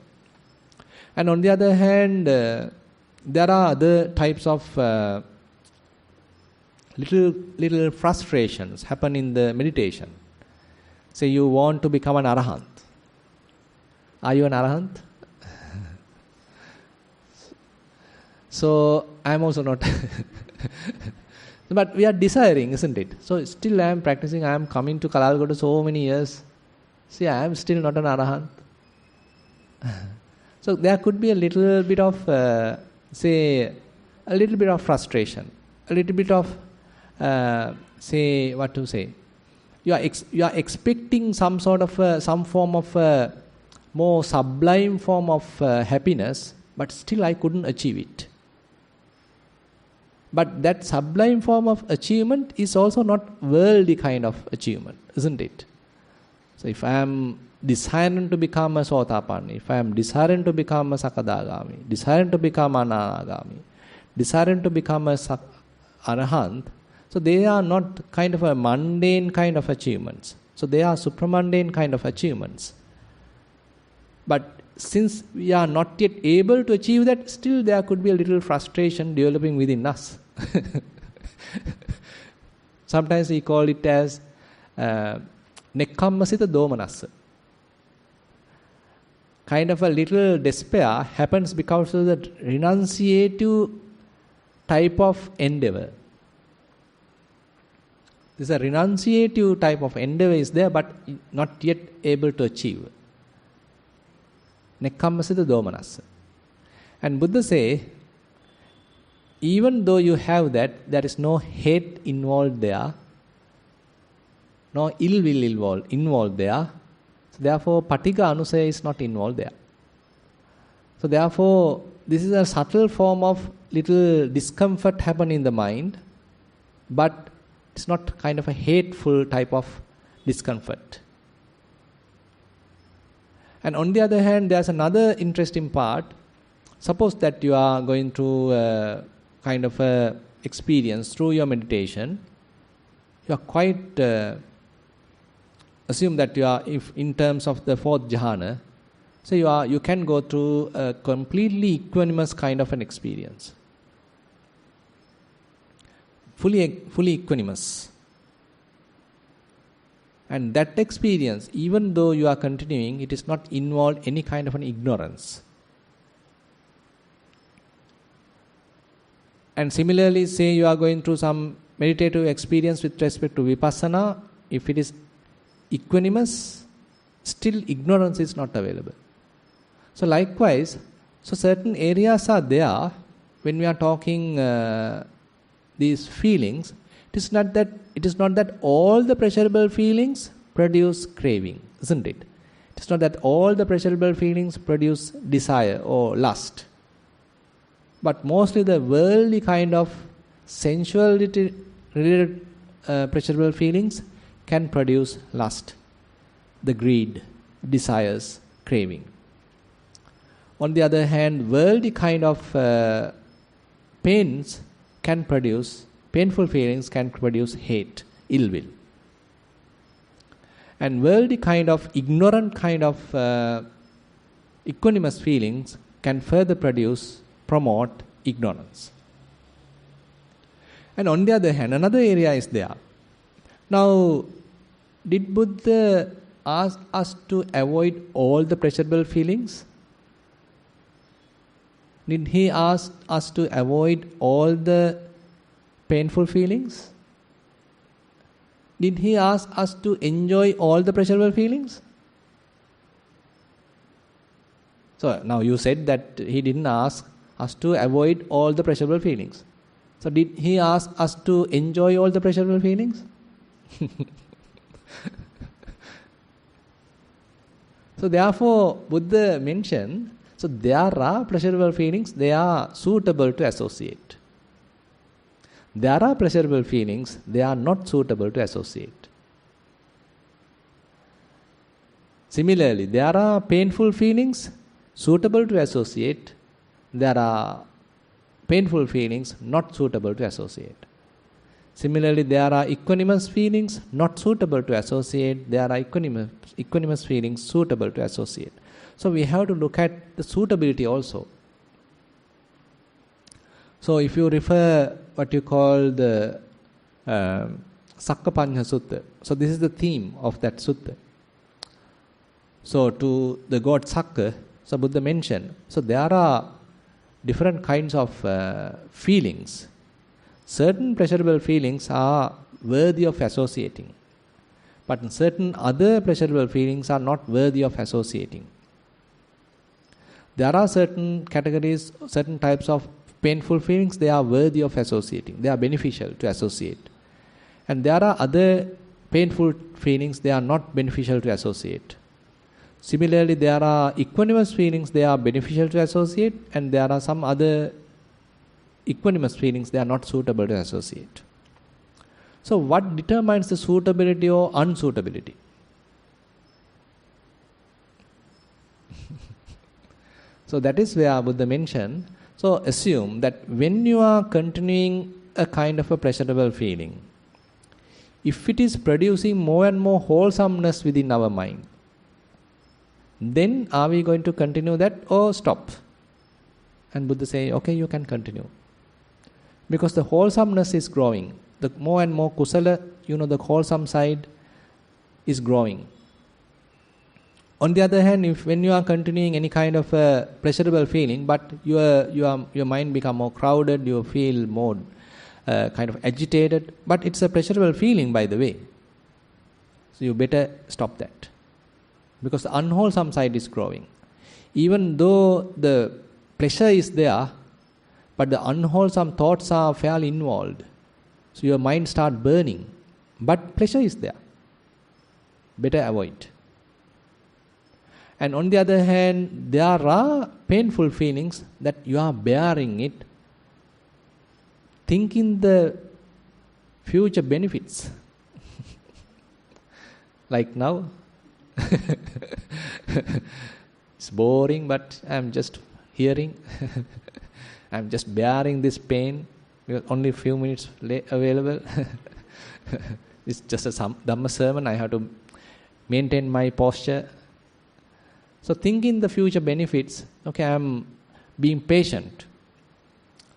And on the other hand, there are other types of little frustrations happen in the meditation. Say you want to become an arahant. Are you an arahant? So I am also not. But we are desiring, isn't it? So still I am practicing. I am coming to Kalalgoda so many years. See, I am still not an arahant. So there could be a little bit of, frustration, a little bit of, You are expecting some sort of, some form of more sublime form of happiness, but still I couldn't achieve it. But that sublime form of achievement is also not worldly kind of achievement, isn't it? So if I am desiring to become a Sotapanni, if I am desiring to become a Sakadagami, desiring to become an Anagami, desiring to become a Arahant, so they are not kind of a mundane kind of achievements. So they are supramundane kind of achievements. But since we are not yet able to achieve that, still there could be a little frustration developing within us. Sometimes we call it as nekkammasita domanassa. Kind of a little despair happens because of the renunciative type of endeavor. This is a renunciative type of endeavor is there, but not yet able to achieve. Nekkammasita domanassa. And Buddha say, even though you have that, there is no hate involved there, no ill will involved there. So therefore, patigha anusaya is not involved there. So therefore, this is a subtle form of little discomfort happen in the mind, but it's not kind of a hateful type of discomfort. And on the other hand, there's another interesting part. Suppose that you are going through a kind of a experience through your meditation. You are quite, assume that you are, if in terms of the fourth jhana, so you can go through a completely equanimous kind of an experience. Fully equanimous. And that experience, even though you are continuing, it is not involved any kind of an ignorance. And similarly, say you are going through some meditative experience with respect to Vipassana, if it is equanimous, still ignorance is not available. So likewise, so certain areas are there when we are talking these feelings. It is not that all the pleasurable feelings produce craving, isn't it? It's not that all the pleasurable feelings produce desire or lust. But mostly the worldly kind of sensuality related pleasurable feelings can produce lust, the greed, desires, craving. On the other hand, worldly kind of painful feelings can produce hate, ill will. And worldly kind of ignorant kind of equanimous feelings can further promote ignorance. And on the other hand, another area is there. Now, did Buddha ask us to avoid all the pleasurable feelings? Did he ask us to avoid all the painful feelings? Did he ask us to enjoy all the pleasurable feelings? So now you said that he didn't ask us to avoid all the pleasurable feelings. So did he ask us to enjoy all the pleasurable feelings? So therefore, Buddha mentioned, so there are pleasurable feelings, they are suitable to associate. There are pleasurable feelings, they are not suitable to associate. Similarly, there are painful feelings suitable to associate. There are painful feelings not suitable to associate. Similarly, there are equanimous feelings not suitable to associate. There are equanimous feelings suitable to associate. So we have to look at the suitability also. So if you refer what you call the Sakkapanya Sutta, so this is the theme of that sutta. So to the god Sakka, so Buddha mentioned, so there are different kinds of feelings. Certain pleasurable feelings are worthy of associating, but certain other pleasurable feelings are not worthy of associating. There are certain categories, certain types of painful feelings, they are worthy of associating. They are beneficial to associate. And there are other painful feelings, they are not beneficial to associate. Similarly, there are equanimous feelings, they are beneficial to associate, and there are some other equanimous feelings, they are not suitable to associate. So what determines the suitability or unsuitability? So that is where Buddha mentioned, so assume that when you are continuing a kind of a pleasurable feeling, if it is producing more and more wholesomeness within our mind, then are we going to continue that or stop? And Buddha say, okay, you can continue. Because the wholesomeness is growing. The more and more kusala, the wholesome side is growing. On the other hand, when you are continuing any kind of a pleasurable feeling, but your mind become more crowded, you feel more kind of agitated, but it's a pleasurable feeling, by the way. So you better stop that. Because the unwholesome side is growing. Even though the pleasure is there, but the unwholesome thoughts are fairly involved. So your mind starts burning. But pleasure is there. Better avoid. And on the other hand, there are painful feelings that you are bearing it, thinking the future benefits. Like now, it's boring, but I'm just hearing. I'm just bearing this pain because only a few minutes available. It's just a Dhamma sermon. I have to maintain my posture. So thinking the future benefits, okay, I'm being patient.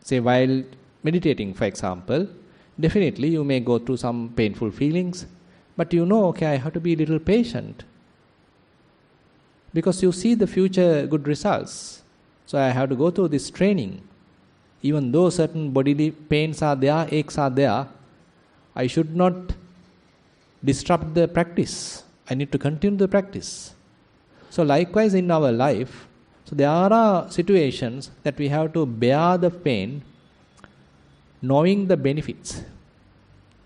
Say while meditating, for example, definitely you may go through some painful feelings, but okay, I have to be a little patient. Because you see the future good results. So I have to go through this training. Even though certain bodily pains are there, aches are there, I should not disrupt the practice. I need to continue the practice. So likewise in our life, so there are situations that we have to bear the pain, knowing the benefits.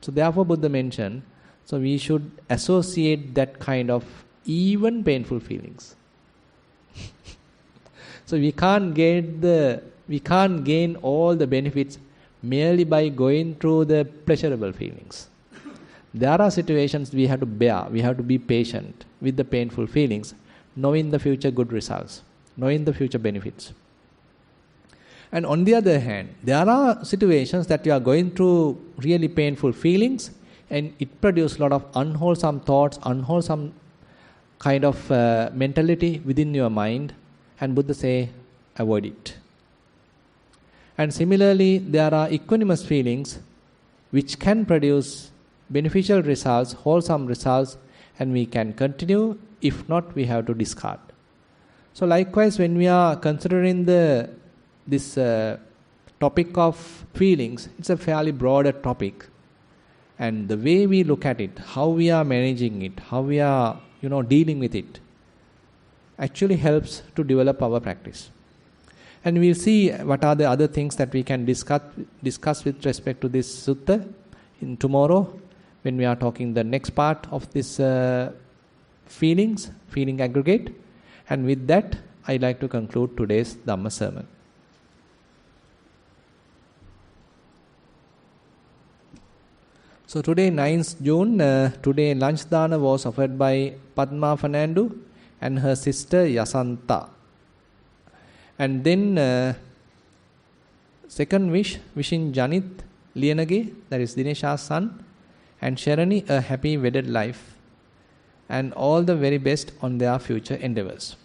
So therefore Buddha mentioned, so we should associate that kind of even painful feelings. So we can't gain all the benefits merely by going through the pleasurable feelings. There are situations we have to bear, we have to be patient with the painful feelings, knowing the future good results, knowing the future benefits. And on the other hand, there are situations that you are going through really painful feelings and it produces a lot of unwholesome thoughts, unwholesome kind of mentality within your mind, and Buddha say, avoid it. And similarly, there are equanimous feelings which can produce beneficial results, wholesome results, and we can continue. If not, we have to discard. So likewise, when we are considering this topic of feelings, it's a fairly broader topic. And the way we look at it, how we are managing it, how we are dealing with it, actually helps to develop our practice. And we'll see what are the other things that we can discuss with respect to this sutta in tomorrow when we are talking the next part of this feeling aggregate. And with that, I'd like to conclude today's Dhamma sermon. So today, 9th June, today lunch dana was offered by Padma Fernandu and her sister Yasanta. And then second wishing Janith Lianage, that is Dinesha's son, and Sharani a happy wedded life and all the very best on their future endeavors.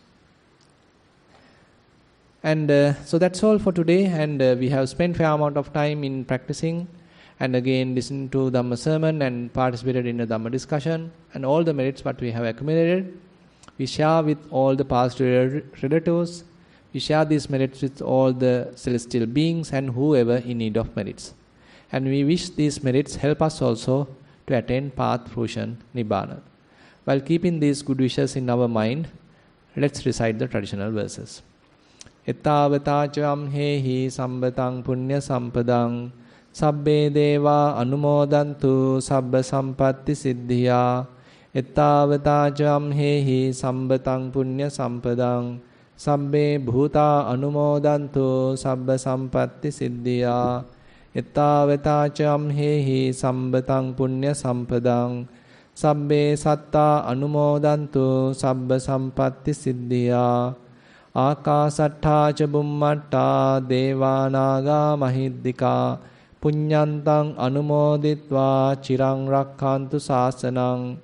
And so that's all for today, and we have spent fair amount of time in practicing and again listening to Dhamma sermon and participated in the Dhamma discussion, and all the merits what we have accumulated, we share with all the past relatives. We share these merits with all the celestial beings and whoever in need of merits. And we wish these merits help us also to attain path, fruition, Nibbana. While keeping these good wishes in our mind, let's recite the traditional verses. Ettavata hehi sambatang punya sampadang sabbe deva anumodantu sabba sampatti siddhiya. Ettavata hehi sambatang punya sampadang sabbe bhuta anumodantu sabba sampatti siddhiya. Ettavata hehi sambatang punya sampadang sabbe satta anumodantu sabba sampatti siddhiya. Akasatta ca bummatta devanaga mahiddika punyantang anumoditva chirang rakkantu sasanang.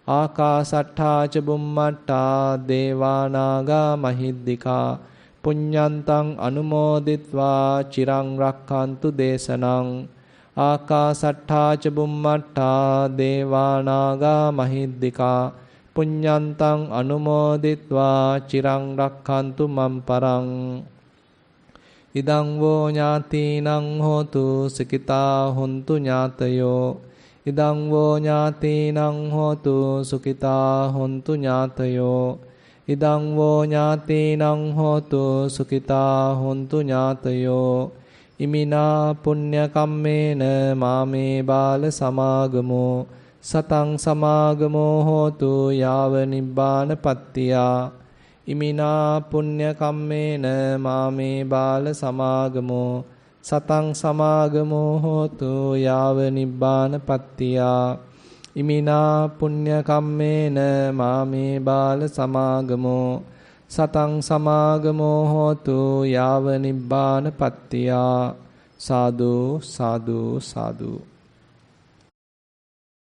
Akasatta ca bummatta devanaga mahiddika punyantang anumoditva chirang rakkantu desanang. Akasatta ca bummatta devanaga mahiddika punyantang anumoditva chirang rakkantu mamparang. Idang vo ñātīnaṃ hotu sukita hontu ñātayo. Idang vo ñātīnaṃ hotu sukita hontu ñātayo. Idang vo ñātīnaṃ hotu sukita hontu ñātayo. Imina punya kammena māme bāla samāgamo satang samāgamo hotu yāva nibbāna pattiyā. Imina punya kammena māme bāla samāgamo satang samāgamo hotu yāva nibbāna pattiyā. Imina punya kammena māme bāla samāgamo satang samāgamo hotu yāva nibbāna pattiyā. Sadhu, sadhu, sadhu.